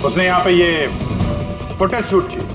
उसने यहाँ पे ये फुटेज शूट की।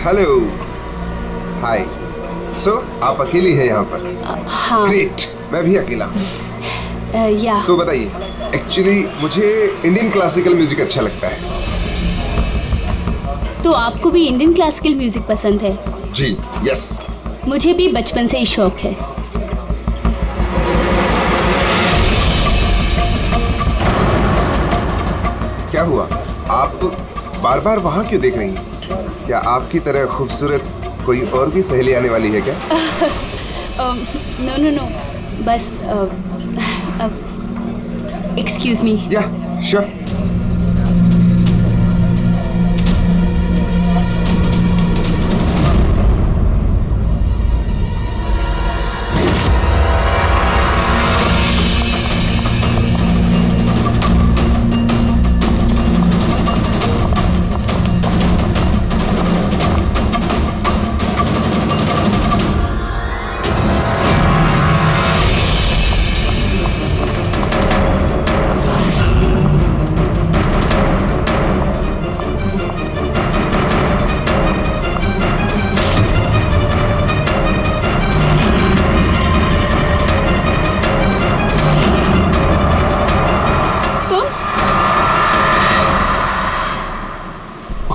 हेलो, हाय। सो आप अकेली हैं यहाँ पर? हाँ। ग्रेट, मैं भी अकेला हूँ। या तो बताइए, एक्चुअली मुझे इंडियन क्लासिकल म्यूजिक अच्छा लगता है। तो आपको भी इंडियन क्लासिकल म्यूजिक पसंद है? जी, यस। मुझे भी बचपन से ही शौक है। क्या हुआ, आप बार बार वहाँ क्यों देख रही हैं? क्या आपकी तरह खूबसूरत कोई और भी सहेली आने वाली है क्या? नो नो नो, बस एक्सक्यूज मी। या श्योर।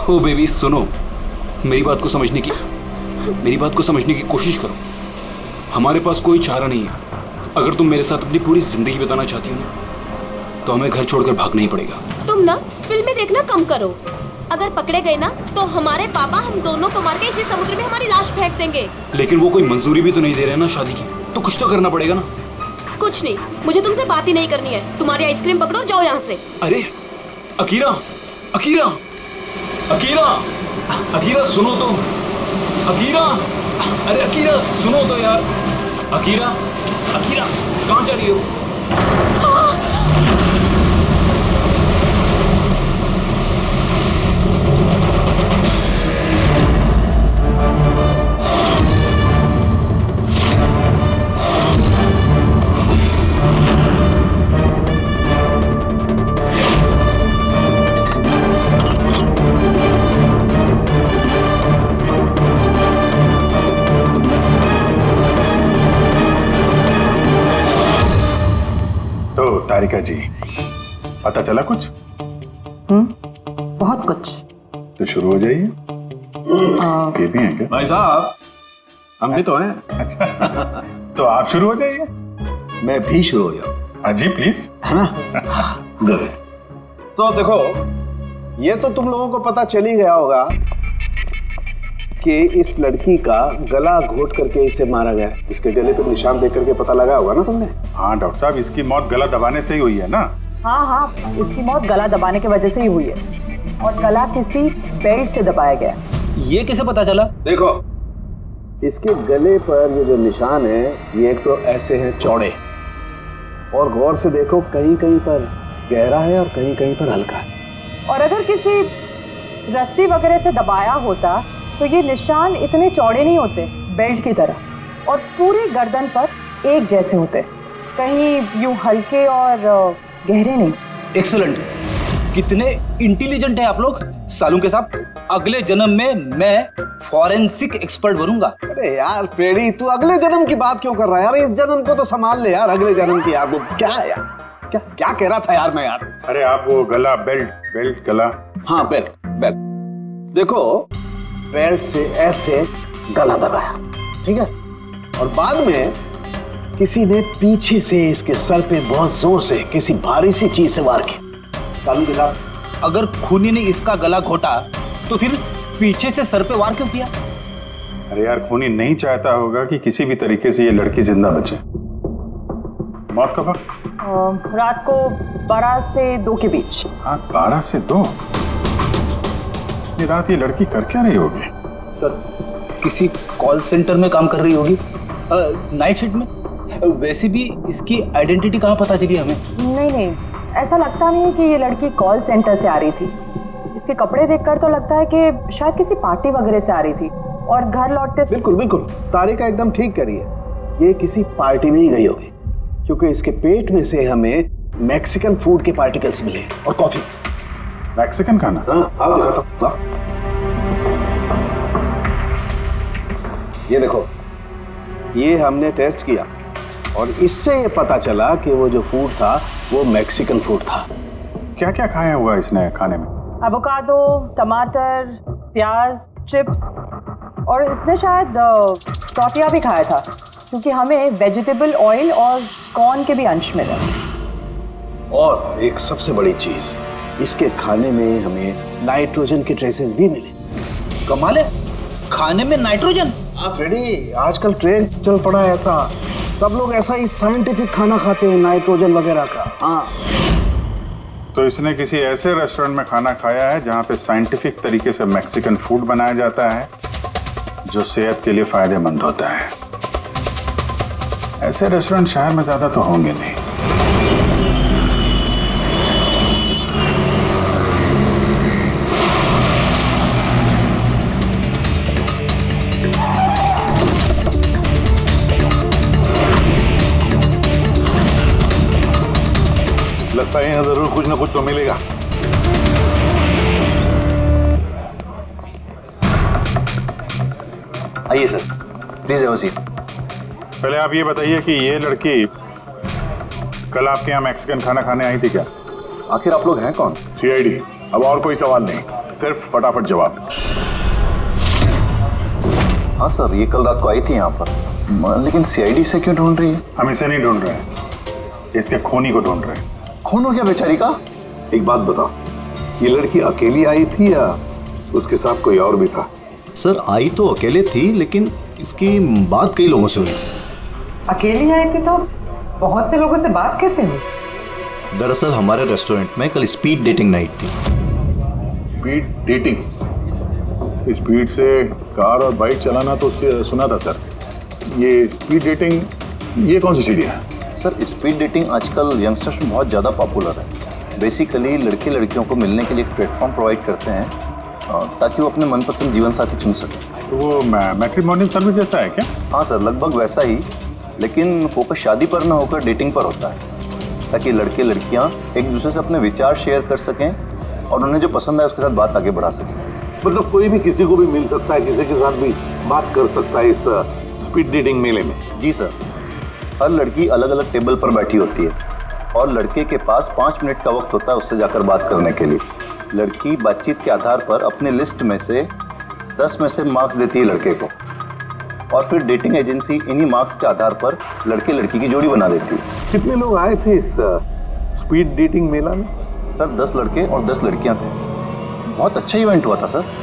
ओ बेबी सुनो, मेरी बात को समझने की कोशिश करो। हमारे पास कोई चारा नहीं है। अगर तुम मेरे साथ अपनी पूरी जिंदगी बिताना चाहती हो ना, तो हमें घर छोड़कर भागना ही पड़ेगा। तुम ना फिल्में देखना कम करो। अगर पकड़े गए ना तो हमारे पापा हम दोनों को मार के इसी समुद्र में हमारी लाश फेंक देंगे। लेकिन वो कोई मंजूरी भी तो नहीं दे रहे ना शादी की, तो कुछ तो करना पड़ेगा ना। कुछ नहीं, मुझे तुमसे बात ही नहीं करनी है। तुम्हारी आइसक्रीम पकड़ो और जाओ यहाँ से। अरे अकीरा, अकीरा, अकीरा, अकीरा सुनो तो, अकीरा, अरे अकीरा सुनो तो यार, अकीरा, अकीरा कहाँ जा रही हो? तारिका जी, पता चला कुछ? बहुत कुछ। तो शुरू हो जाइए। ये भी हैं क्या? भाई साहब, हम भी तो हैं। अच्छा तो आप शुरू हो जाइए। मैं भी शुरू हो जाऊं? हाँ जी प्लीज। है ना? गुड। तो देखो, ये तो तुम लोगों को पता चल ही गया होगा कि इस लड़की का गला घोट करके इसे मारा गया। इसके गले पर निशान देख करके पता लगा होगा ना तुमने? हाँ डॉक्टर साहब, इसकी मौत गला दबाने से ही हुई है ना? हाँ, इसकी मौत गला दबाने की वजह से ही हुई है, और गला किसी बेल्ट से दबाया गया। ये कैसे पता चला? देखो, इसके गले पर ये जो निशान है, ये एक तो ऐसे हैं चौड़े, और गौर से देखो कहीं कहीं पर गहरा है और कहीं कहीं पर हल्का है। और अगर किसी रस्सी वगैरह से दबाया होता तो ये निशान इतने चौड़े नहीं होते, बेल्ट की तरह, और पूरी गर्दन पर एक जैसे होते, कहीं यूं हल्के और गहरे नहीं। एक्सीलेंट, कितने इंटेलिजेंट हैं आप लोग सालू के साथ। अगले जन्म में मैं फॉरेंसिक एक्सपर्ट बनूंगा। अरे यार फ्रेडी, तू अगले जन्म की बात क्यों कर रहा है यार? इस जन्म को तो संभाल ले यार, अगले जन्म की यार। क्या है यार, क्या क्या कह रहा था यार मैं यार? अरे आप वो गला, बेल्ट गला। हाँ बेल्ट। देखो, बेल्ट से ऐसे गला दबाया, ठीक है, और बाद में किसी ने पीछे से इसके सर पे बहुत जोर से किसी भारी सी चीज से वार किया। कानून के साथ अगर खूनी ने इसका गला घोटा तो फिर पीछे से सर पे वार क्यों किया? अरे यार, खूनी नहीं चाहता होगा कि किसी भी तरीके से ये लड़की जिंदा बचे। मौत कब? रात को 12 से 2 के बीच। हाँ, 12 से 2। ये रात ये लड़की कर क्या रही होगी? सर, किसी कॉल सेंटर में काम कर रही होगी, नाइट शिफ्ट में। वैसे भी इसकी आइडेंटिटी कहाँ पता चली हमें? नहीं, ऐसा लगता नहीं है कि ये लड़की कॉल सेंटर से आ रही थी। इसके कपड़े देखकर तो लगता है कि शायद किसी पार्टी वगैरह से आ रही थी और घर लौटते। बिल्कुल तारिका एकदम ठीक करी है। ये किसी पार्टी में ही गई होगी, क्योंकि इसके पेट में से हमें मैक्सिकन फूड के पार्टिकल्स मिले और कॉफी। मैक्सिकन खाना? हाँ, दिखाता हूं। ये देखो, ये हमने टेस्ट किया और इससे ये पता चला कि वो जो फूड था वो मैक्सिकन फूड था। क्या क्या खाया हुआ इसने खाने में? एवोकाडो, टमाटर, प्याज, चिप्स, और इसने शायद टॉफिया भी खाया था, क्योंकि हमें वेजिटेबल ऑयल और कॉर्न के भी अंश मिले। और एक सबसे बड़ी चीज, इसके खाने में हमें नाइट्रोजन के ट्रेसेस भी मिले। कमाल है, खाने में नाइट्रोजन? हाँ फ्रेडी, आजकल ट्रेंड चल पड़ा है ऐसा, सब लोग ऐसा ही साइंटिफिक खाना खाते हैं, नाइट्रोजन वगैरह का। हाँ, तो इसने किसी ऐसे रेस्टोरेंट में खाना खाया है जहां पे साइंटिफिक तरीके से मैक्सिकन फूड बनाया जाता है, जो सेहत के लिए फायदेमंद होता है। ऐसे रेस्टोरेंट शहर में ज्यादा तो होंगे नहीं। लगता है यहाँ जरूर कुछ ना कुछ तो मिलेगा। आइए sir, please have a seat. पहले आप ये बताइए कि ये लड़की कल आपके यहाँ मैक्सिकन खाना खाने आई थी क्या? आखिर आप लोग हैं कौन? सीआईडी। अब और कोई सवाल नहीं, सिर्फ फटाफट जवाब। हाँ सर, ये कल रात को आई थी यहाँ पर, लेकिन सीआईडी से क्यों ढूंढ रही है? हम इसे नहीं ढूंढ रहे हैं, इसके खूनी को ढूंढ रहे हैं। खून हो गया बेचारी का? एक बात बताओ, ये लड़की अकेली आई थी या उसके साथ कोई और भी था? सर, आई तो अकेले थी, लेकिन इसकी बात कई लोगों से हुई। अकेली आई थी तो बहुत से लोगों से बात कैसे हुई? दरअसल हमारे रेस्टोरेंट में कल स्पीड डेटिंग नाइट थी। Speed dating? स्पीड से कार और बाइक चलाना तो सुना था सर। ये स्पीड डेटिंग ये कौन सी चीज़ है? सर, स्पीड डेटिंग आजकल यंगस्टर्स में बहुत ज़्यादा पॉपुलर है। बेसिकली लड़के लड़कियों को मिलने के लिए एक प्लेटफॉर्म प्रोवाइड करते हैं ताकि वो अपने मनपसंद जीवन साथी चुन सकें। तो वो मैट्रिमोनियल सर्विस जैसा है क्या? हाँ सर, लगभग वैसा ही, लेकिन फोकस शादी पर न होकर डेटिंग पर होता है, ताकि लड़के लड़कियाँ एक दूसरे से अपने विचार शेयर कर सकें और उन्हें जो पसंद है उसके साथ बात आगे बढ़ा सकें। मतलब कोई भी किसी को भी मिल सकता है, किसी के साथ भी बात कर सकता है इस स्पीड डेटिंग मेले में? जी सर, हर लड़की अलग अलग टेबल पर बैठी होती है और लड़के के पास 5 मिनट का वक्त होता है उससे जाकर बात करने के लिए। लड़की बातचीत के आधार पर अपने लिस्ट में से 10 में से मार्क्स देती है लड़के को, और फिर डेटिंग एजेंसी इन्हीं मार्क्स के आधार पर लड़के लड़की की जोड़ी बना देती है। कितने लोग आए थे इस स्पीड डेटिंग मेला में? सर, 10 लड़के और 10 लड़कियां थे। बहुत अच्छा इवेंट हुआ था सर।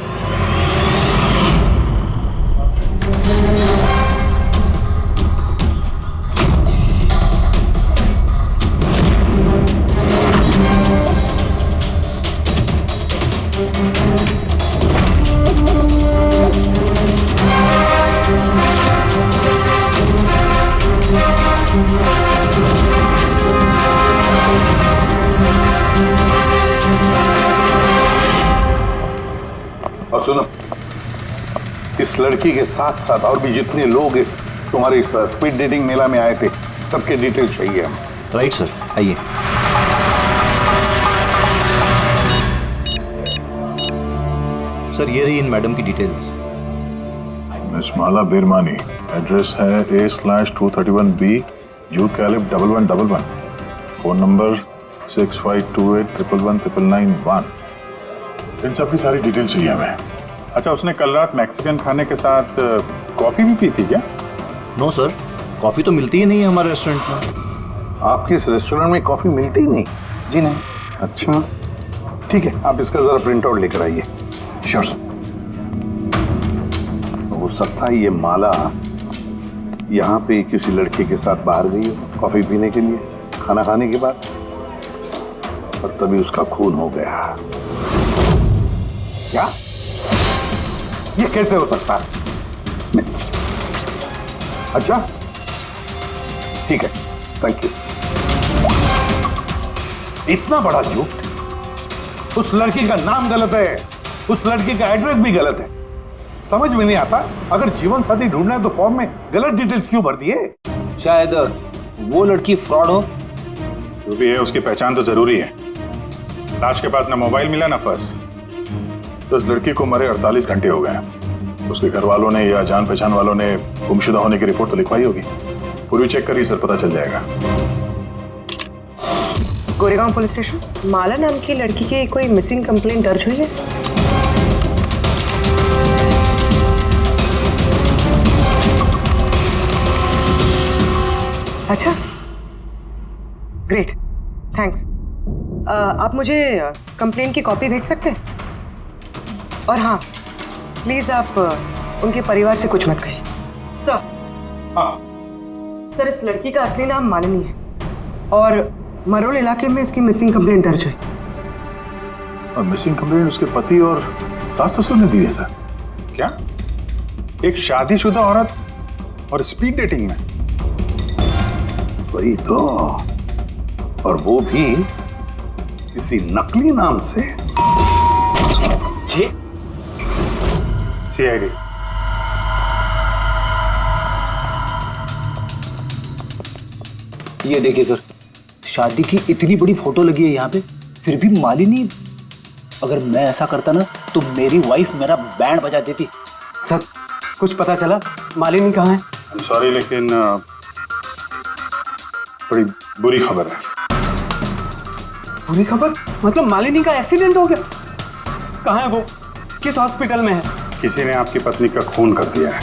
और सुनो, इस लड़की के साथ साथ और भी जितने लोग इस तुम्हारे इस स्पीड डेटिंग मेला में आए थे, सबके डिटेल चाहिए हमें। राइट सर, आइए। सर ये रही इन मैडम की डिटेल्स। मिस माला बिरमानी, एड्रेस है A/231B youth Caleb 1111, phone number 6528119991। इन सब की सारी डिटेल चाहिए हमें। अच्छा, उसने कल रात मैक्सिकन खाने के साथ कॉफी भी पी थी क्या? नो सर, कॉफ़ी तो मिलती ही नहीं है हमारे रेस्टोरेंट में। आपके इस रेस्टोरेंट में कॉफी मिलती ही नहीं? जी नहीं। अच्छा ठीक है, आप इसका जरा प्रिंट आउट लेकर आइए। Sure sir. हो सकता है ये माला यहाँ पे किसी लड़के के साथ बाहर गई हो कॉफी पीने के लिए खाना खाने के बाद, और तभी उसका खून हो गया। क्या? ये कैसे हो सकता है? अच्छा ठीक है, थैंक यू। इतना बड़ा झूठ, उस लड़की का नाम गलत है, उस लड़की का एड्रेस भी गलत है। समझ में नहीं आता, अगर जीवन साथी ढूंढना है तो फॉर्म में गलत डिटेल्स क्यों भर दिए? शायद वो लड़की फ्रॉड हो। जो भी है उसकी पहचान तो जरूरी है। लाश के पास ना मोबाइल मिला ना पर्स। तो इस लड़की को मरे 48 घंटे हो गए। उसके घर वालों ने या जान पहचान वालों ने गुमशुदा होने की रिपोर्ट तो लिखवाई होगी। पूरी चेक करिए सर, पता चल जाएगा। गोरेगांव पुलिस स्टेशन, माला नाम की लड़की की कोई मिसिंग कंप्लेंट दर्ज हुई है? अच्छा, ग्रेट, थैंक्स। आप मुझे कंप्लेंट की कॉपी भेज सकते हैं? और हाँ, प्लीज आप उनके परिवार से कुछ मत कहिए। सर। हाँ सर, इस लड़की का असली नाम मालिनी है और मरोल इलाके में इसकी मिसिंग कंप्लेंट दर्ज है। और मिसिंग कंप्लेंट उसके पति और सास ससुर ने दी है सर। क्या? एक शादीशुदा औरत और स्पीड डेटिंग में? वही तो, और वो भी किसी नकली नाम से। जी CID। ये देखिए सर, शादी की इतनी बड़ी फोटो लगी है यहाँ पे, फिर भी मालिनी। अगर मैं ऐसा करता ना तो मेरी वाइफ मेरा बैंड बजा देती। सर, कुछ पता चला मालिनी कहाँ है? सॉरी, लेकिन बड़ी बुरी खबर है। बुरी खबर? मतलब मालिनी का एक्सीडेंट हो गया? कहाँ है वो? किस हॉस्पिटल में है? किसी ने आपकी पत्नी का खून कर दिया है।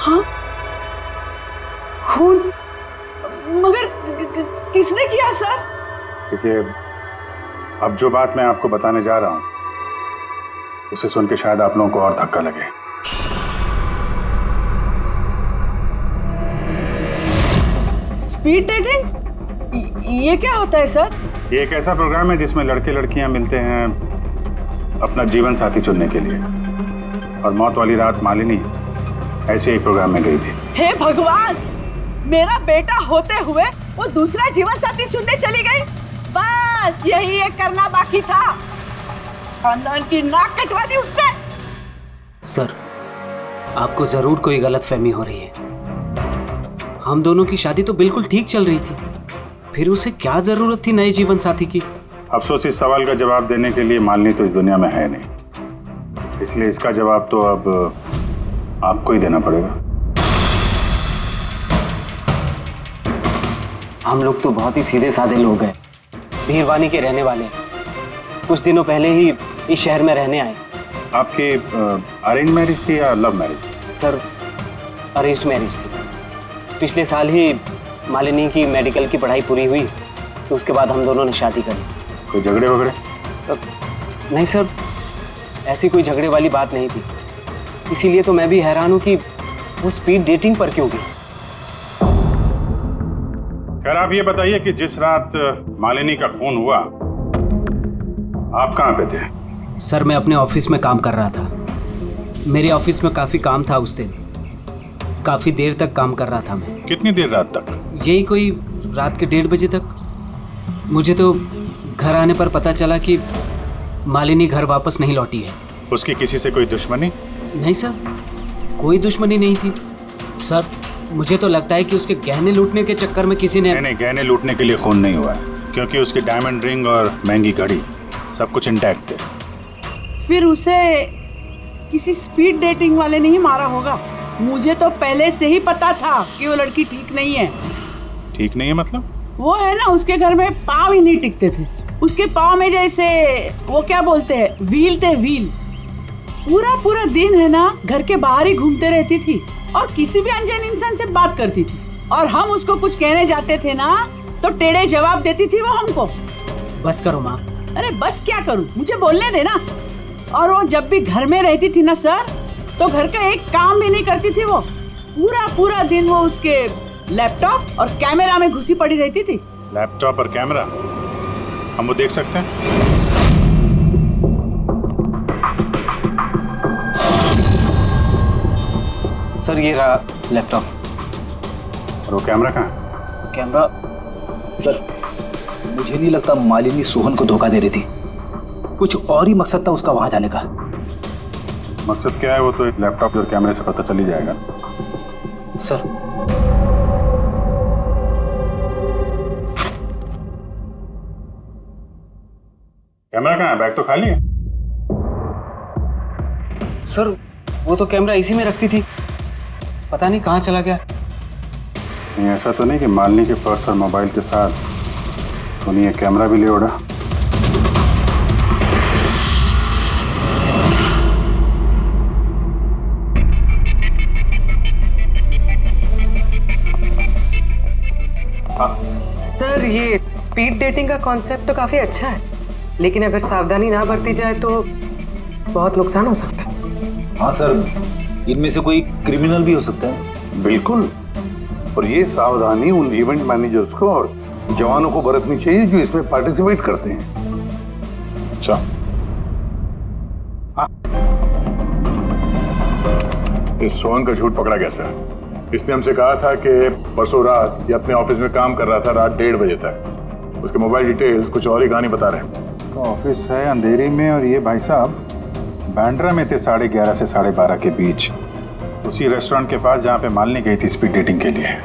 हाँ? खून? मगर किसने किया सर? देखिए, अब जो बात मैं आपको बताने जा रहा हूं उसे सुन के शायद आप लोगों को और धक्का लगे। Speed dating? ये क्या होता है सर? ये एक ऐसा प्रोग्राम है जिसमें लड़के लड़कियां मिलते हैं अपना जीवन साथी चुनने के लिए। और मौत वाली रात मालिनी ऐसे ही प्रोग्राम में गई थी। हे भगवान, मेरा बेटा होते हुए वो दूसरा जीवन साथी चुनने चली गई। बस यही एक करना बाकी था। खानदान की नाक कटवा दी उसने। सर, आपको जरूर कोई गलतफहमी हो रही है। हम दोनों की शादी तो बिल्कुल ठीक चल रही थी, फिर उसे क्या जरूरत थी नए जीवन साथी की? अफसोस, इस सवाल का जवाब देने के लिए मालिनी तो इस दुनिया में है नहीं, इसलिए इसका जवाब तो अब आपको ही देना पड़ेगा। हम लोग तो बहुत ही सीधे साधे लोग हैं, भीरवानी के रहने वाले हैं। कुछ दिनों पहले ही इस शहर में रहने आए। आपकी अरेंज मैरिज थी या love marriage? Sir, arranged marriage थी। पिछले साल ही मालिनी की मेडिकल की पढ़ाई पूरी हुई, तो उसके बाद हम दोनों ने शादी कर ली। कोई झगड़े वगड़े? नहीं सर, ऐसी कोई झगड़े वाली बात नहीं थी। इसीलिए तो मैं भी हैरान हूं कि वो स्पीड डेटिंग पर क्यों गई। खैर, आप ये बताइए कि जिस रात मालिनी का खून हुआ आप कहाँ पे थे? सर, मैं अपने ऑफिस में काम कर रहा था। मेरे ऑफिस में काफ़ी काम था उस दिन। काफ़ी देर तक काम कर रहा था मैं। कितनी देर रात तक? यही कोई रात के 1:30 बजे तक। मुझे तो घर आने पर पता चला कि मालिनी घर वापस नहीं लौटी है। उसकी किसी से कोई दुश्मनी? नहीं सर, कोई दुश्मनी नहीं थी। सर, मुझे तो लगता है कि उसके गहने लूटने के चक्कर में किसी ने... नहीं, गहने लूटने के लिए खून नहीं हुआ है, क्योंकि उसकी डायमंड रिंग और महंगी घड़ी सब कुछ इंटैक्ट है। फिर उसे किसी स्पीड डेटिंग वाले ने ही मारा होगा। मुझे तो पहले से ही पता था कि वो लड़की ठीक नहीं है। ठीक नहीं है मतलब? वो है ना, उसके घर में पाँव ही नहीं टिकते थे। उसके पाँव में जैसे वो क्या बोलते हैं, व्हील थे, व्हील। पूरा पूरा दिन है ना घर के बाहर ही घूमते रहती थी और किसी भी अनजान इंसान से बात करती थी। और हम उसको कुछ कहने जाते थे ना तो टेढ़े जवाब देती थी वो हमको। बस करो माँ। अरे बस क्या करूं, मुझे बोलने देना। और वो जब भी घर में रहती थी ना सर, तो घर का एक काम भी नहीं करती थी। वो पूरा पूरा दिन वो उसके लैपटॉप और कैमरा में घुसी पड़ी रहती थी। लैपटॉप और कैमरा हम वो देख सकते हैं? सर ये रहा लैपटॉप। और वो कैमरा कहाँ है? कैमरा सर, मुझे नहीं लगता मालिनी सोहन को धोखा दे रही थी। कुछ और ही मकसद था उसका वहां जाने का। मकसद क्या है वो तो एक लैपटॉप और कैमरे से पता चल ही जाएगा। सर कैमरा कहाँ है? बैग तो खाली है। सर वो तो कैमरा इसी में रखती थी, पता नहीं कहाँ चला गया। नहीं ऐसा तो नहीं कि मालिनी के पर्स और मोबाइल के साथ उन्हें ये कैमरा भी ले उड़ा? सर ये स्पीड डेटिंग का कॉन्सेप्ट तो काफी अच्छा है, लेकिन अगर सावधानी ना बरती जाए तो बहुत नुकसान हो सकता है। हाँ सर, इनमें से कोई क्रिमिनल भी हो सकता है। बिल्कुल। और ये सावधानी उन इवेंट मैनेजर्स को और जवानों को बरतनी चाहिए जो इसमें पार्टिसिपेट करते हैं। अच्छा इस सोहन का झूठ पकड़ा कैसा? इसने हमसे कहा था कि परसों रात ये अपने ऑफिस में काम कर रहा था रात 1:30 बजे तक। उसके मोबाइल डिटेल्स कुछ और ही कहानी बता रहे हैं। तो ऑफिस है अंधेरी में और ये भाई साहब बांद्रा में थे 11:30 से 12:30 के बीच, उसी रेस्टोरेंट के पास जहाँ पे मालिनी गई थी स्पीड डेटिंग के लिए।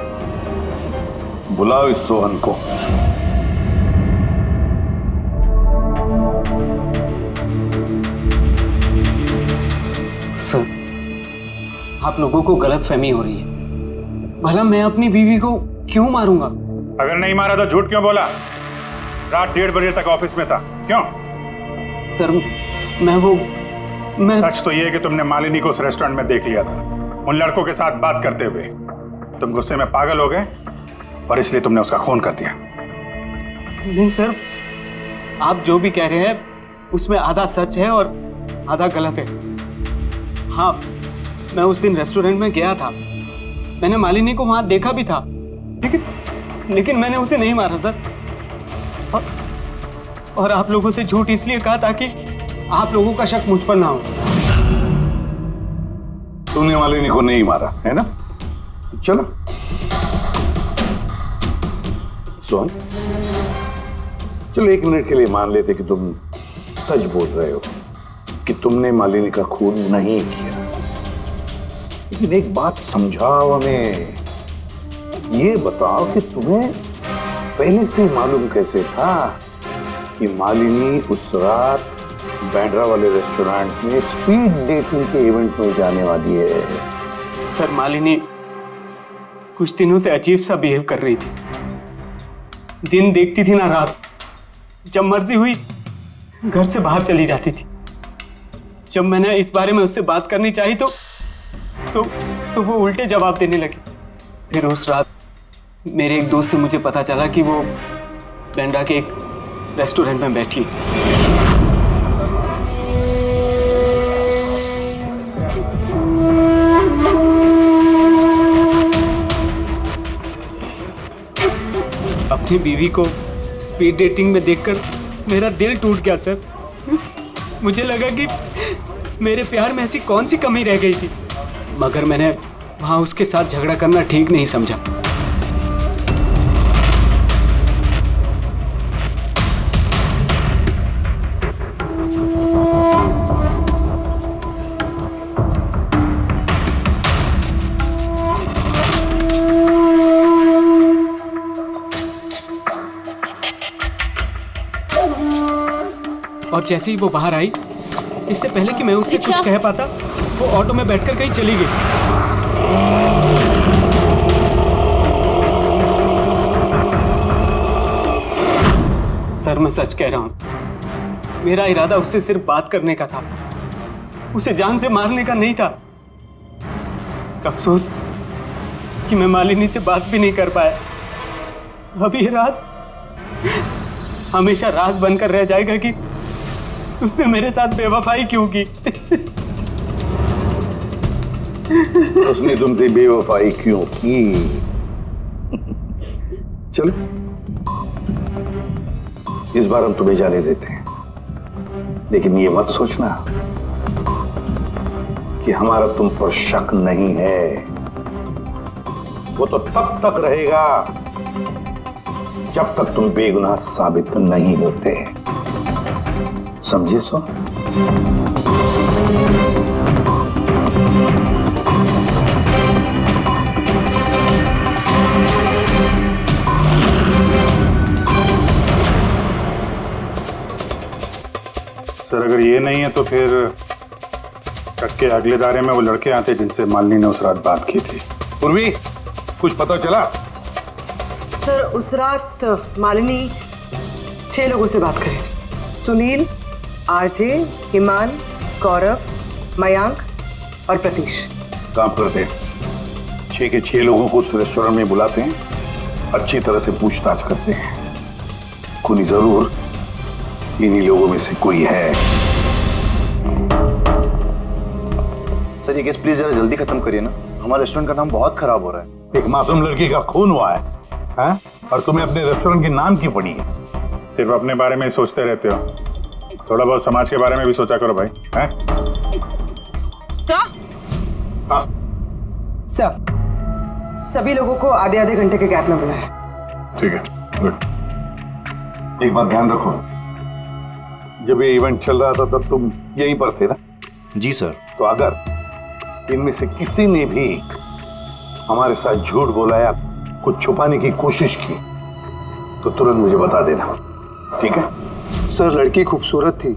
बुलाओ इस सोहन को। सर आप लोगों को गलतफहमी हो रही है। भला मैं अपनी बीवी को क्यों मारूंगा? अगर नहीं मारा तो झूठ क्यों बोला? रात 1:30 बजे तक ऑफिस में था, क्यों? सर मैं सच तो ये है कि तुमने मालिनी को उस रेस्टोरेंट में देख लिया था उन लड़कों के साथ बात करते हुए। तुम गुस्से में पागल हो गए और इसलिए तुमने उसका खून कर दिया। नहीं सर, आप जो भी कह रहे हैं उसमें आधा सच है और आधा गलत है। हाँ, मैं उस दिन रेस्टोरेंट में गया था, मैंने मालिनी को वहां देखा भी था, लेकिन मैंने उसे नहीं मारा सर। और आप लोगों से झूठ इसलिए कहा ताकि आप लोगों का शक मुझ पर ना हो। तूने मालिनी को नहीं मारा है ना? चलो सोहन, चलो 1 मिनट के लिए मान लेते कि तुम सच बोल रहे हो कि तुमने मालिनी का खून नहीं किया। लेकिन एक बात समझाओ हमें, ये बताओ कि तुम्हें पहले से मालूम कैसे था कि मालिनी उस रात बांद्रा वाले रेस्टोरेंट में स्पीड डेटिंग के इवेंट में जाने वाली है? सर मालिनी कुछ दिनों से अजीब सा बिहेव कर रही थी। दिन देखती थी ना रात, जब मर्जी हुई घर से बाहर चली जाती थी। जब मैंने इस बारे में उससे बात करनी चाहिए तो वो उल्टे जवाब देने लगी। फिर उस रात मेरे एक दोस्त से मुझे पता चला कि वो बांद्रा के एक रेस्टोरेंट में बैठी। अपनी बीवी को स्पीड डेटिंग में देखकर मेरा दिल टूट गया सर। मुझे लगा कि मेरे प्यार में ऐसी कौन सी कमी रह गई थी, मगर मैंने वहां उसके साथ झगड़ा करना ठीक नहीं समझा। और जैसे ही वो बाहर आई, इससे पहले कि मैं उससे कुछ दीक्षा। कह पाता, वो ऑटो में बैठकर कहीं चली गई। सर मैं सच कह रहा हूं, मेरा इरादा उससे सिर्फ बात करने का था, उसे जान से मारने का नहीं था। अफसोस कि मैं मालिनी से बात भी नहीं कर पाया। अब ये राज हमेशा राज बनकर रह जाएगा कि उसने मेरे साथ बेवफाई क्यों की। उसने तुमसे बेवफाई क्यों की? चलो इस बार हम तुम्हें जाने देते हैं, लेकिन ये मत सोचना कि हमारा तुम पर शक नहीं है। वो तो तब तक रहेगा जब तक तुम बेगुनाह साबित नहीं होते। समझे सो? सर अगर ये नहीं है तो फिर ट्रक के अगले दायरे में वो लड़के आते जिनसे मालिनी ने उस रात बात की थी। पूर्वी कुछ पता चला? सर उस रात मालिनी 6 लोगों से बात करी थी। सुनील, आरजे, हिमान, गौरव, मयांक और प्रतीश। काम करते हैं, 6 के 6 लोगों को उस रेस्टोरेंट में बुलाते हैं, अच्छी तरह से पूछताछ करते हैं। खूनी जरूर इन्हीं लोगों में से कोई है। सर ये केस प्लीज जरा जल्दी खत्म करिए ना, हमारे रेस्टोरेंट का नाम बहुत खराब हो रहा है। एक मासूम लड़की का खून हुआ है, हाँ? और तुम्हें अपने रेस्टोरेंट की नाम की पड़ी है। सिर्फ अपने बारे में ही सोचते रहते हो, थोड़ा बहुत समाज के बारे में भी सोचा करो भाई। हैं? हाँ सर सभी लोगों को आधे आधे घंटे के गैप में बुलाया। ठीक है, गुड। एक बात ध्यान रखो, जब ये इवेंट चल रहा था तब तुम यहीं पर थे ना? जी सर। तो अगर इनमें से किसी ने भी हमारे साथ झूठ बोला या कुछ छुपाने की कोशिश की तो तुरंत मुझे बता देना, ठीक है? सर लड़की खूबसूरत थी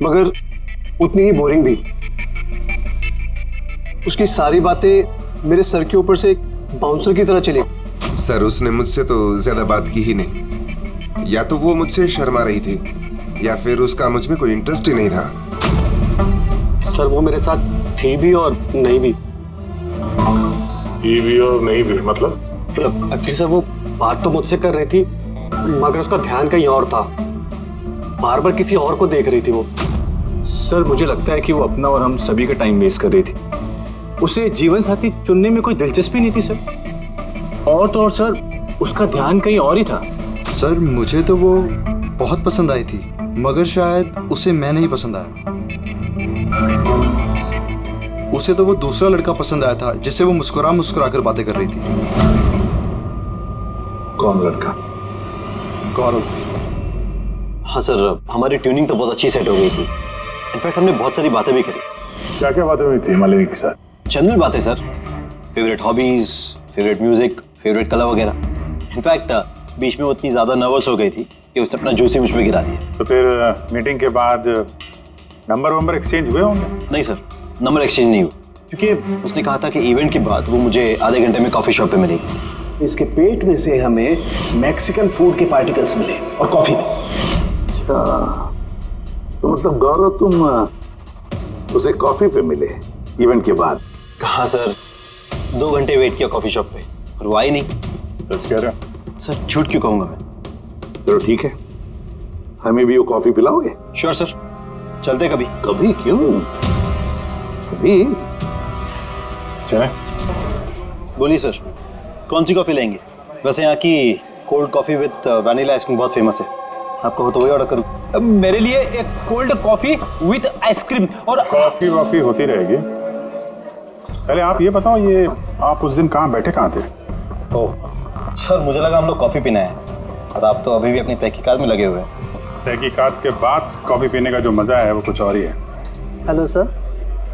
मगर उतनी ही बोरिंग भी। उसकी सारी बातें मेरे सर के ऊपर से एक बाउंसर की तरह चली। सर उसने मुझसे तो ज्यादा बात की ही नहीं, या तो वो मुझसे शर्मा रही थी या फिर उसका मुझ में कोई इंटरेस्ट ही नहीं था। सर वो मेरे साथ थी भी और नहीं भी। ये भी और नहीं भी मतलब? एक्चुअली सर वो बात तो मुझसे कर रही थी मगर उसका ध्यान कहीं और था, बार बार किसी और को देख रही थी वो। सर मुझे लगता है कि वो अपना और हम सभी का टाइम वेस्ट कर रही थी। उसे जीवन साथी चुनने में कोई दिलचस्पी नहीं थी सर। और तो और सर उसका ध्यान कहीं और ही था। सर मुझे तो वो बहुत पसंद आई थी मगर शायद उसे मैं नहीं पसंद आया। उसे तो वो दूसरा लड़का पसंद आया था जिससे वो मुस्कुरा मुस्कुरा कर बातें कर रही थी। कौन लड़का? गौरव। हाँ सर, हमारी ट्यूनिंग तो बहुत अच्छी सेट हो गई थी। इनफैक्ट हमने बहुत सारी बातें भी करी। क्या क्या बातें हुई थी मालिनी के साथ? जनरल बातें sir, favourite hobbies, favourite music, favourite colour वगैरह। इनफैक्ट बीच में वो इतनी ज्यादा नर्वस हो गई थी कि उसने अपना जूस ही मुझ पे गिरा दिया। तो फिर मीटिंग के बाद नंबर एक्सचेंज हुए होंगे? नहीं सर, नंबर एक्सचेंज नहीं हुआ क्योंकि उसने कहा था कि इवेंट के बाद वो मुझे आधे घंटे में कॉफी शॉप पे मिलेगी। इसके पेट में से हमें मैक्सिकन फूड के पार्टिकल्स मिले और कॉफी में। अच्छा, तो मतलब गौरव तुम उसे कॉफी पे मिले इवेंट के बाद? कहा सर, 2 घंटे वेट किया कॉफी शॉप पे और वो आई नहीं। सच कह रहे हो? सर झूठ क्यों कहूंगा मैं। चलो ठीक है, हमें भी वो कॉफी पिलाओगे? श्योर सर, चलते कभी। कभी क्यों, कभी चले। बोलिए सर, कौन सी कॉफी लेंगे? वैसे यहाँ की cold coffee with vanilla ice cream बहुत फेमस है, आपको हो तो वही ऑर्डर करूँ। मेरे लिए एक कोल्ड कॉफी विद आइसक्रीम। और कॉफी वॉफी होती रहेगी। पहले आप ये बताओ, ये आप उस दिन कहाँ बैठे कहाँ थे? ओह सर, मुझे लगा हम लोग कॉफी पीना है और आप तो अभी भी अपनी तहकीकात में लगे हुए हैं। तहकीकात के बाद कॉफी पीने का जो मजा है वो कुछ और ही है। Hello sir.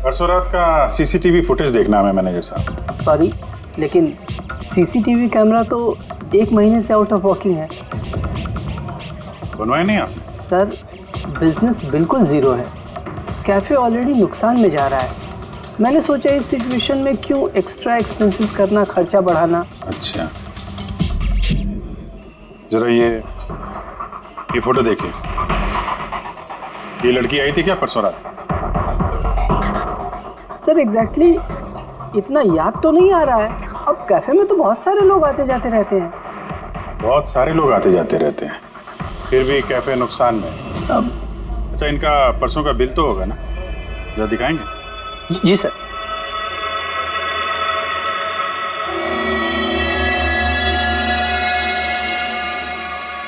परसों रात का सीसीटीवी फुटेज देखना है मैनेजर साहब। सॉरी, लेकिन सीसीटीवी कैमरा तो 1 महीने से आउट ऑफ वर्किंग है। बनवाए नहीं आपने? सर बिजनेस बिल्कुल ज़ीरो है। कैफ़े ऑलरेडी नुकसान में जा रहा है। मैंने सोचा इस सिचुएशन में क्यों एक्स्ट्रा एक्सपेंसेस करना, खर्चा बढ़ाना। अच्छा, जरा ये फोटो देखिए। ये लड़की आई थी क्या परसों रात? सर एग्जैक्टली इतना याद तो नहीं आ रहा है। अब कैफे में तो बहुत सारे लोग आते जाते रहते हैं। बहुत सारे लोग आते जाते रहते हैं, फिर भी कैफे नुकसान में। अब अच्छा, इनका परसों का बिल तो होगा ना, जरा दिखाएंगे? जी सर।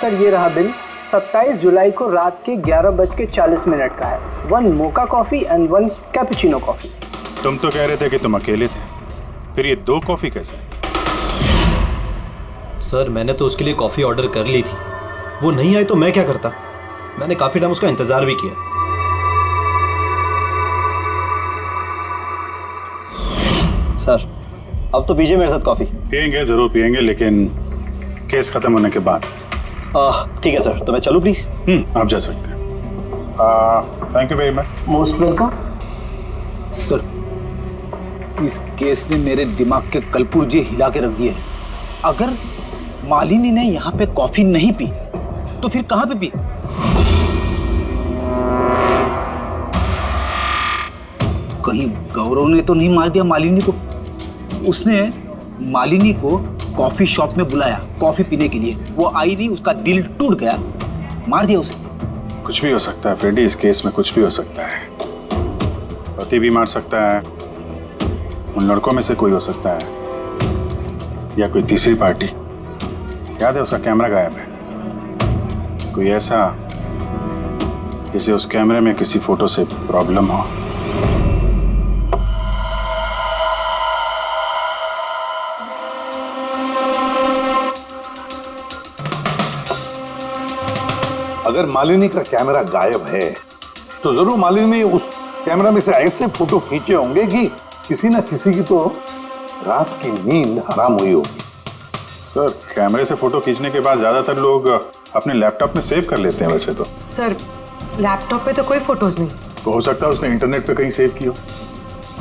सर ये रहा बिल। 27 जुलाई को रात के 11:40 का है। 1 mocha coffee and 1 cappuccino coffee. तुम तो कह रहे थे कि तुम अकेले थे, फिर ये 2 कॉफी कैसे? सर मैंने तो उसके लिए कॉफी ऑर्डर कर ली थी, वो नहीं आई तो मैं क्या करता। मैंने काफी टाइम उसका इंतजार भी किया। सर अब तो पीजिए मेरे साथ कॉफी। पियेंगे, जरूर पियेंगे, लेकिन केस खत्म होने के बाद। ठीक है सर, तो मैं चलूं प्लीज? आप जा सकते हैं। Thank you very much. Most welcome. Sir इस केस ने मेरे दिमाग के कलपुर्जे हिला के रख दिए हैं। अगर मालिनी ने यहाँ पे कॉफी नहीं पी तो फिर कहाँ पे पी? कहीं गौरव ने तो नहीं मार दिया मालिनी को? उसने मालिनी को कॉफी शॉप में बुलाया कॉफी पीने के लिए, वो आई नहीं, उसका दिल टूट गया, मार दिया उसे। कुछ भी हो सकता है फ्रेडी, इस केस में कुछ भी हो सकता है। पति भी मार सकता है, उन लड़कों में से कोई हो सकता है, या कोई तीसरी पार्टी। याद है उसका कैमरा गायब है, कोई ऐसा जिसे उस कैमरे में किसी फोटो से प्रॉब्लम हो। अगर मालिनी का कैमरा गायब है तो जरूर मालिनी ने उस कैमरा में से ऐसे फोटो खींचे होंगे कि किसी ना किसी की तो रात की नींद हराम हुई होगी। सर कैमरे से फोटो खींचने के बाद ज्यादातर लोग अपने लैपटॉप में सेव कर लेते हैं वैसे तो। सर लैपटॉप पे तो कोई फोटोज नहीं। तो हो सकता है उसने इंटरनेट पे कहीं सेव की हो,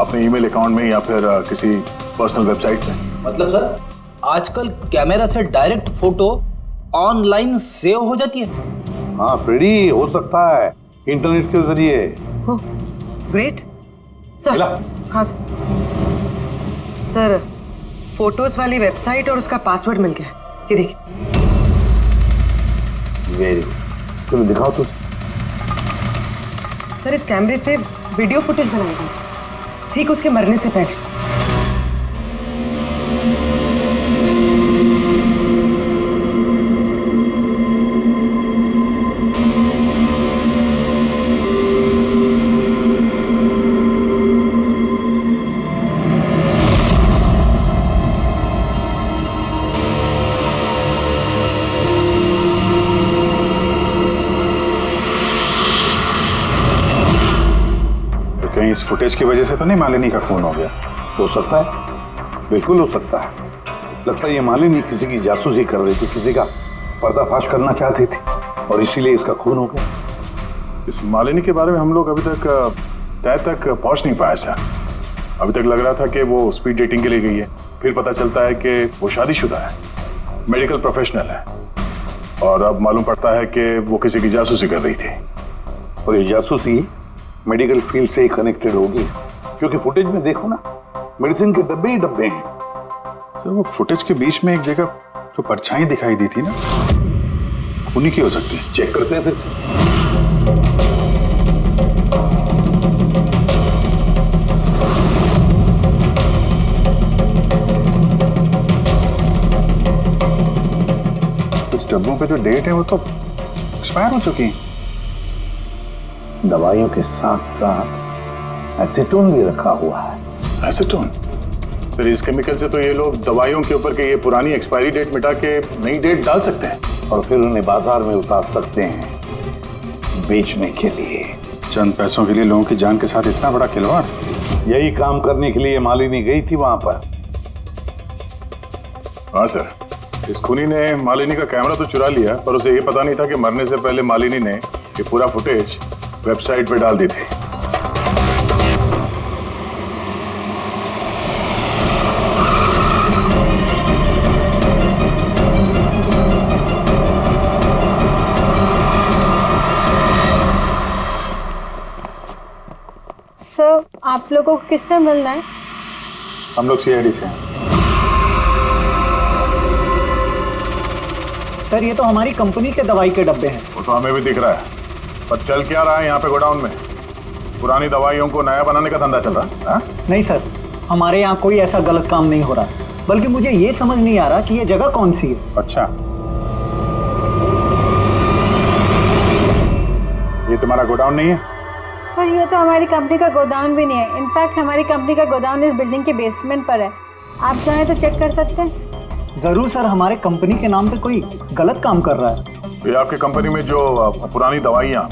अपने ईमेल अकाउंट में या फिर किसी पर्सनल वेबसाइट में। मतलब सर आजकल कैमरा से डायरेक्ट फोटो ऑनलाइन सेव हो जाती है? हाँ फ्रेडी, हो सकता है इंटरनेट के जरिए। Great sir. हाँ सर, फोटोज वाली वेबसाइट और उसका पासवर्ड मिल गया, ये देखिए। वेरी गुड, चलो दिखाओ तो। सर इस कैमरे से वीडियो फुटेज बनाई गई ठीक उसके मरने से पहले। इस फुटेज की वजह से तो नहीं मालिनी का खून हो गया? हो सकता है, बिल्कुल हो सकता है। लगता है ये मालिनी किसी की जासूसी कर रही थी, किसी का पर्दाफाश करना चाहती थी और इसीलिए इसका खून हो गया। इस मालिनी के बारे में हम लोग अभी तक तय तक पहुंच नहीं पाए सर। अभी तक लग रहा था कि वो स्पीड डेटिंग के लिए गई है, फिर पता चलता है कि वो शादीशुदा है, मेडिकल प्रोफेशनल है, और अब मालूम पड़ता है कि वो किसी की जासूसी कर रही थी। और ये जासूसी मेडिकल फील्ड से ही कनेक्टेड होगी, क्योंकि फुटेज में देखो ना, मेडिसिन के डब्बे ही डब्बे हैं। सर वो फुटेज के बीच में एक जगह जो परछाई दिखाई दी थी ना, उन्हीं की हो सकती है। चेक करते हैं फिर से। कुछ डब्बों पे जो डेट है वो तो एक्सपायर हो चुकी है। दवाइयों के साथ साथ एसीटोन भी रखा हुआ है। एसीटोन? सर इस केमिकल से तो ये लोग दवाइयों के ऊपर के ये पुरानी एक्सपायरी डेट मिटा के नई डेट डाल सकते हैं और फिर उन्हें बाजार में उतार सकते हैं बेचने के लिए। चंद पैसों के लिए लोगों की जान के साथ इतना बड़ा खिलवाड़? यही काम करने के लिए मालिनी गई थी वहां पर। हाँ सर, इस खूनी ने मालिनी का कैमरा तो चुरा लिया, पर उसे ये पता नहीं था कि मरने से पहले मालिनी ने ये पूरा फुटेज वेबसाइट पे डाल दी थी। सर, आप लोगों को किससे मिलना है? हम लोग सीआईडी से हैं। सर, ये तो हमारी कंपनी के दवाई के डब्बे हैं। वो तो हमें भी दिख रहा है, पर चल क्या रहा है यहाँ पे गोडाउन में? पुरानी दवाइयों को नया बनाने का धंधा चल रहा है? हाँ? नहीं सर, हमारे यहाँ कोई ऐसा गलत काम नहीं हो रहा, बल्कि मुझे ये समझ नहीं आ रहा कि ये जगह कौन सी है। अच्छा, ये तुम्हारा गोडाउन नहीं है? सर, ये तो हमारी कंपनी का गोदाम भी नहीं है। इनफैक्ट हमारी कंपनी का गोदाम इस बिल्डिंग के बेसमेंट पर है। आप चाहें तो चेक कर सकते हैं। जरूर सर, हमारे कंपनी के नाम पे कोई गलत काम कर रहा है। तो ये आपकी कंपनी में जो पुरानी दवाइयाँ,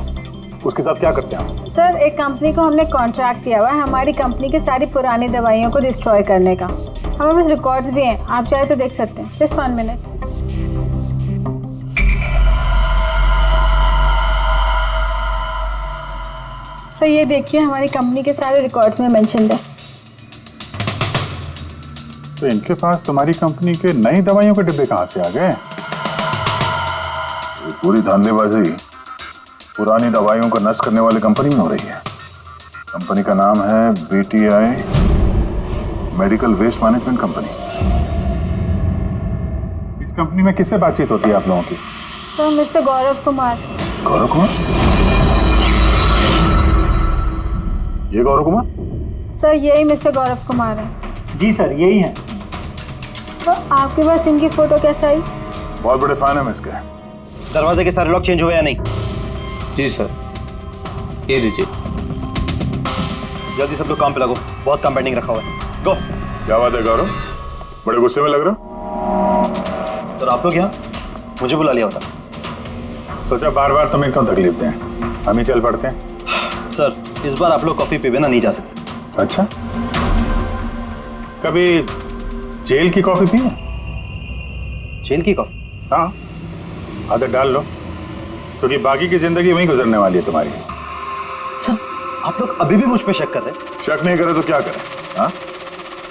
उसके साथ क्या करते हैं? सर, एक कंपनी को हमने कॉन्ट्रैक्ट दिया हुआ है हमारी कंपनी की सारी पुरानी दवाइयों को डिस्ट्रॉय करने का। हमारे पास रिकॉर्ड्स भी हैं, आप चाहे तो देख सकते हैं। Just 1 minute. सर, ये देखिए, हमारी कंपनी के सारे रिकॉर्ड्स में मेंशन्ड है। तो इनके पास तुम्हारी कंपनी के नई दवाइयों के डिब्बे कहाँ से आ गए? ये पूरी धांधलेबाजी पुरानी दवाइयों को नष्ट करने वाली कंपनी में हो रही है। कंपनी का नाम है BTI medical waste management company. इस कंपनी में किससे बातचीत होती है आप लोगों की? Sir, mister Gaurav Kumar. गौरव कुमार? ये गौरव कुमार? सर, यही मिस्टर गौरव कुमार है। जी सर, यही है। तो आपके पास इनकी फोटो कैसे आई? बहुत बड़े फैन है इसके। दरवाजे के सारे लॉक चेंज हुए या नहीं? जी सर, ये लीजिए। जल्दी सब लोग काम पे लगो, बहुत काम पेंडिंग रखा हुआ है। गो। क्या बात है गौरव, बड़े गुस्से में लग रहे हो? सर, आप लोग यहाँ मुझे बुला लिया होता। सोचा बार बार तुम्हें क्यों तकलीफ दें, हम ही चल पड़ते हैं। सर, इस बार आप लोग कॉफी पी बिना नहीं जा सकते। अच्छा, कभी जेल की कॉफी पी है? जेल की कॉफी? हाँ, आदत डाल लो, क्योंकि बाकी की जिंदगी वहीं गुजरने वाली है तुम्हारी। सर, आप लोग अभी भी मुझ पे शक कर रहे हैं? शक नहीं करे तो क्या करें? हाँ,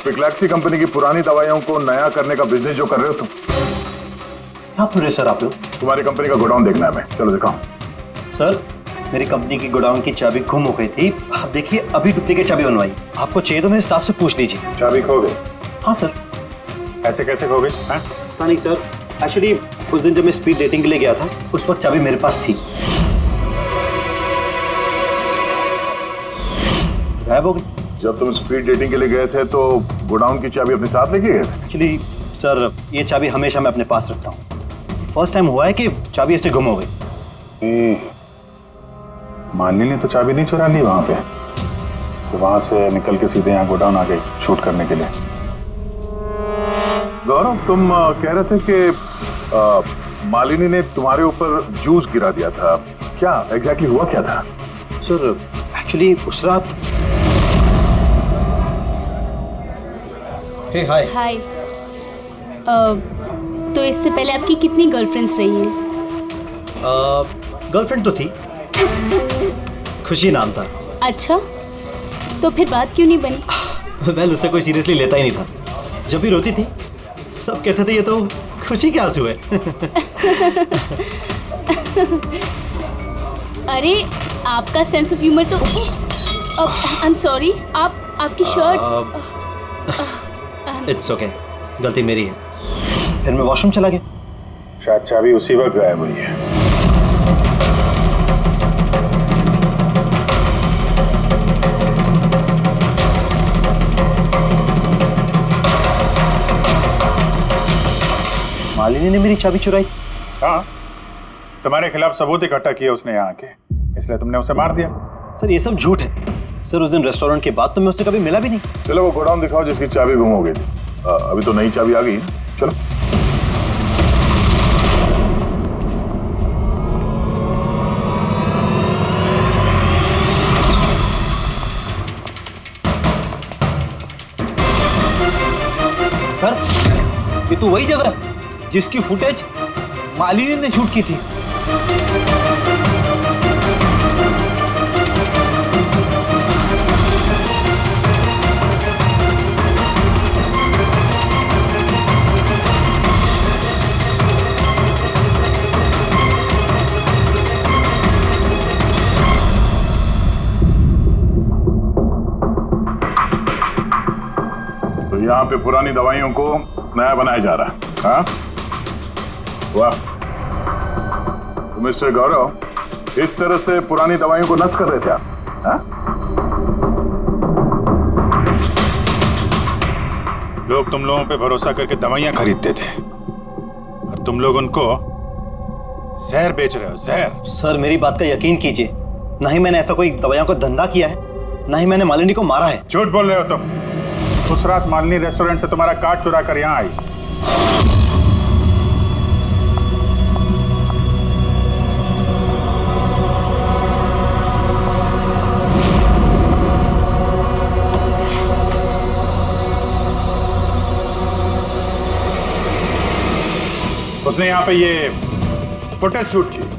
पिकलैक्सी कंपनी की पुरानी दवाइयों को नया करने का बिजनेस जो कर रहे हो तुम। क्या पूरे सर आप लोग? तुम्हारी कंपनी का गोडाउन देखना है हमें, चलो दिखाओ। सर, मेरी कंपनी की गोडाउन की चाबी गुम हो गई थी। आप देखिए, अभी डुप्लीकेट चाबी बनवाई। आपको चाहिए तो मेरे स्टाफ से पूछ लीजिए। चाबी खो गई? हाँ सर। ऐसे कैसे खो गई? पता नहीं सर, एक्चुअली उस दिन जब मैं स्पीड डेटिंग के लिए गया था, उस वक्त चाबी मेरे पास थी, गायब हो गई। जब तुम स्पीड डेटिंग के लिए गए थे तो गोडाउन की चाबी अपने साथ लेके गए थे? एक्चुअली सर, ये चाबी हमेशा मैं अपने पास रखता हूँ। फर्स्ट टाइम हुआ है कि चाबी ऐसे गुम हो गई। मालिनी ने तो चाबी नहीं चुरा ली वहां पे, तो वहां से निकल के सीधे यहाँ गोडाउन आ गई शूट करने के लिए। गौरव, तुम कह रहे थे कि मालिनी ने तुम्हारे ऊपर जूस गिरा दिया था, क्या एग्जैक्टली हुआ क्या था? सर, एक्चुअली उस रात। हे हाय। हाय। तो इससे पहले आपकी कितनी गर्लफ्रेंड्स रही हैं? गर्लफ्रेंड तो थी, खुशी नाम था। अच्छा, तो फिर बात क्यों नहीं बनी? वेल, उसे कोई सीरियसली लेता ही नहीं था। जब भी रोती थी सब कहते थे ये तो खुशी के आंसू है। अरे, आपका सेंस ऑफ ह्यूमर तो आई एम सॉरी, आपकी शर्ट। इट्स ओके, गलती मेरी है। फिर मैं वॉशरूम चला गया। शायद चाबी उसी वक्त गायब हुई है। मालिनी ने मेरी चाबी चुराई? हाँ, तुम्हारे खिलाफ सबूत इकट्ठा किए उसने यहाँ आके, इसलिए तुमने उसे मार दिया। सर, ये सब झूठ है। सर, उस दिन रेस्टोरेंट के बाद तो मैं उससे कभी मिला भी नहीं। चलो वो गोडाउन दिखाओ जिसकी चाबी गुम हो गई थी। अभी तो नई चाबी आ गई, चलो। सर, ये तो वही जगह है जिसकी फुटेज मालिनी ने शूट की थी। यहाँ पे पुरानी दवाइयों को नया बनाया जा रहा है। हाँ वाह, तो मिस्टर गौरव इस तरह से पुरानी दवाइयों को नष्ट कर रहे थे आप? हाँ? लोग तुम लोगों पे भरोसा करके दवाइयां खरीदते थे और तुम लोग उनको जहर बेच रहे हो। जहर? सर मेरी बात का यकीन कीजिए, ना ही मैंने ऐसा कोई दवाइयों का धंधा किया है, ना ही मैंने मालिनी को मारा है। झूठ बोल रहे हो तुम। उस रात मालिनी रेस्टोरेंट से तुम्हारा कार्ड चुरा कर यहाँ आई। उसने यहाँ पे ये फुटेज शूट की।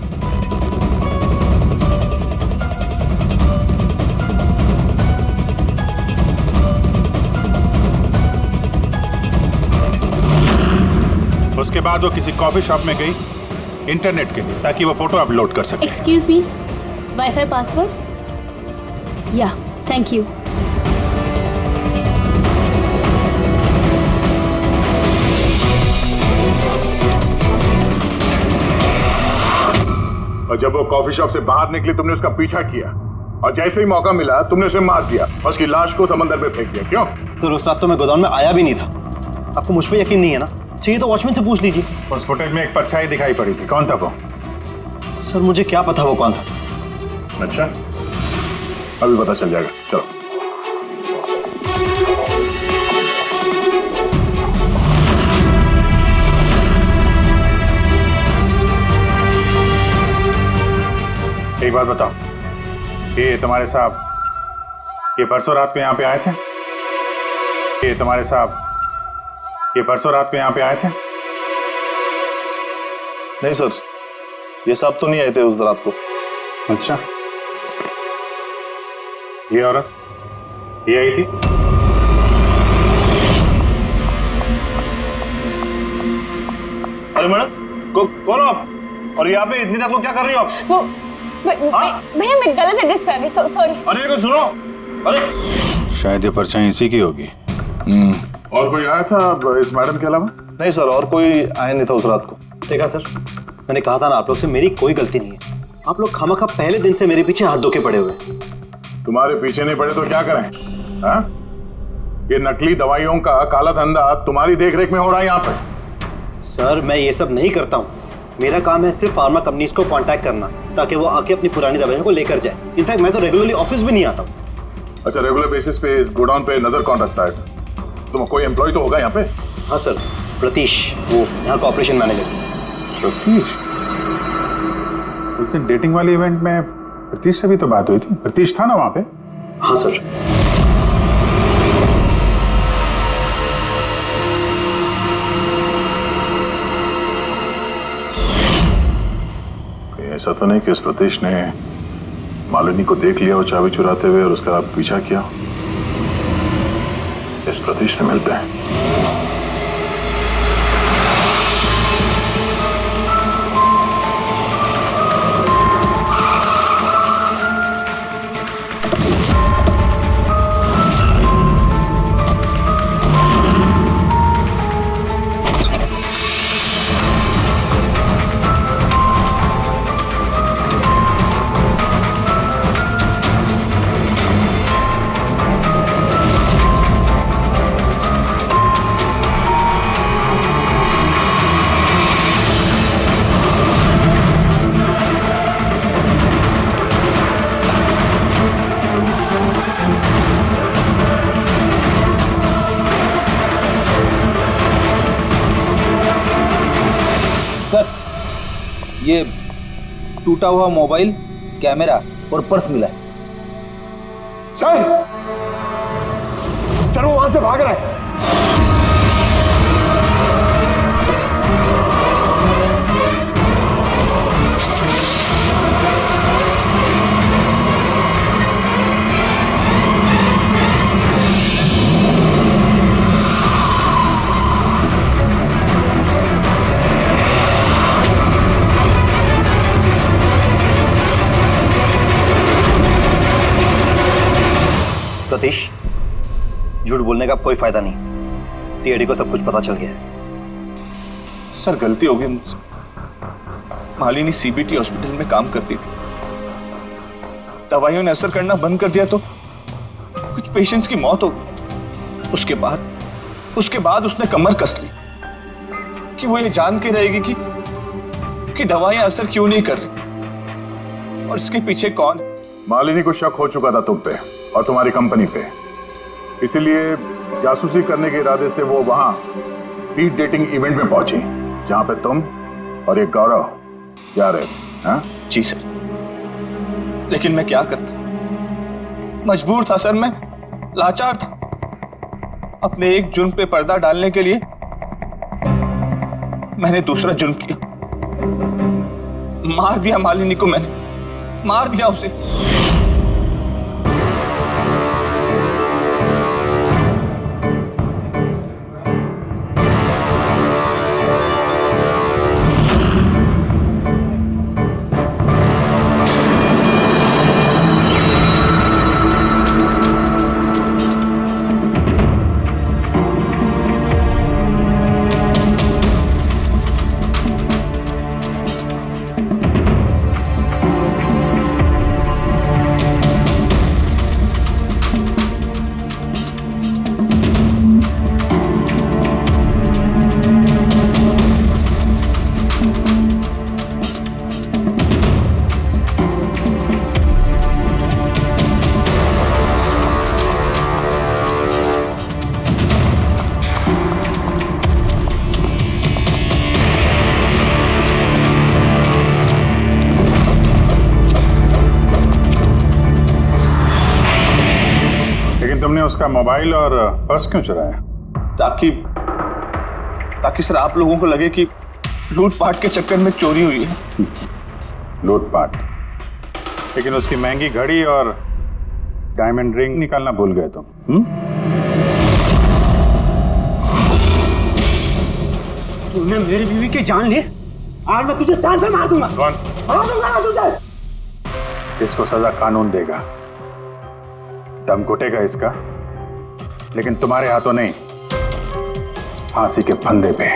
उसके बाद वो किसी कॉफी शॉप में गई इंटरनेट के लिए, ताकि वो फोटो अपलोड कर सके। Excuse me, wifi password? या, थैंक यू। और जब वो कॉफी शॉप से बाहर निकली तुमने उसका पीछा किया और जैसे ही मौका मिला तुमने उसे मार दिया और उसकी लाश को समंदर में फेंक दिया। क्यों? फिर उस रात तो मैं गोदाम में आया भी नहीं था। आपको मुझ पर यकीन नहीं है ना? चाहिए तो वॉचमैन से पूछ लीजिए। उस फुटेज में एक परछाई दिखाई पड़ी थी, कौन था वो? सर मुझे क्या पता वो कौन था। अच्छा, अभी पता चल जाएगा, चलो। एक बात बताओ, ये तुम्हारे साहब ये परसों रात में यहाँ पे आए थे? ये तुम्हारे साहब ये परसों रात में यहाँ पे आए थे? नहीं सर, ये साहब तो नहीं आए थे उस रात को। अच्छा, ये औरत ये आई थी? अरे मैडम, कौन हो आप? और यहाँ पे इतनी देर को क्या कर रही हो आप? वो भैया मैं गलत एड्रेस पे आ गई, सॉरी। अरे को सुनो, अरे शायद ये परछाई इसी की होगी। और कोई आया था इस मैडम के अलावा? नहीं सर, और कोई आया नहीं था उस रात को। देखा सर, मैंने कहा था ना आप लोग से मेरी कोई गलती नहीं है। आप लोग खामखा पहले दिन से मेरे पीछे हाथ धोके पड़े हुए। तुम्हारे पीछे नहीं पड़े तो क्या करें? हाँ? ये नकली दवाइयों का काला धंधा तुम्हारी देखरेख में हो रहा है यहाँ पे। सर मैं ये सब नहीं करता हूँ। मेरा काम है सिर्फ फार्मा कंपनीज को कांटेक्ट करना, ताकि वो आके अपनी पुरानी दवाइयों को लेकर जाए। इनफैक्ट मैं तो रेगुलरली ऑफिस भी नहीं आता हूँ। अच्छा, रेगुलर बेसिस पे इस गोडाउन पे नजर कौन रखता है? तुम कोई एम्प्लॉय तो होगा यहाँ पे? हाँ सर, प्रतीश, वो यहाँ का ऑपरेशन मैनेजर। प्रतीश? उस दिन डेटिंग वाले इवेंट में प्रतीश से भी तो बात हुई थी। प्रतीश था ना वहाँ पे? हाँ सर। ऐसा तो नहीं कि उस प्रतीश ने मालिनी को देख लिया वो चाबी चुराते हुए और उसका पीछा किया? इस प्रतीश से मिलते हैं। ये टूटा हुआ मोबाइल, कैमरा और पर्स मिला है। सर, चलो वहां से भाग रहा है। सतीश, झूठ बोलने का कोई फायदा नहीं। सीआईडी को सब कुछ पता चल गया है। सर गलती हो गई मुझसे। मालिनी सीबीटी हॉस्पिटल में काम करती थी, दवाइयों ने असर करना बंद कर दिया तो कुछ पेशेंट्स की मौत हो गई। उसके बाद उसने कमर कस ली कि वो ये जान के रहेगी कि दवाइयां असर क्यों नहीं कर रही और इसके पीछे कौन है। मालिनी को शक हो चुका था तुम पे और तुम्हारी कंपनी पे, इसीलिए जासूसी करने के इरादे से वो वहां स्पीड डेटिंग इवेंट में पहुंची जहां पे तुम और एक गौरव जा रहे थे। हाँ? जी सर, लेकिन मैं क्या करता, मजबूर था सर, मैं लाचार था। अपने एक जुर्म पे पर्दा डालने के लिए मैंने दूसरा जुर्म किया, मार दिया मालिनी को, मैंने मार दिया उसे। तुमने उसका मोबाइल और पर्स क्यों चुराया? ताकि सर आप लोगों को लगे कि लूटपाट के चक्कर में चोरी हुई है। लूटपाट? लेकिन उसकी महंगी घड़ी और डायमंड रिंग निकालना भूल गए तुम। तूने मेरी बीवी की जान ली, आज मैं तुझे जान से मार दूंगा। कौन? इसको सजा कानून देगा, दम घुटेगा इसका, लेकिन तुम्हारे हाथों नहीं, फांसी के फंदे पे।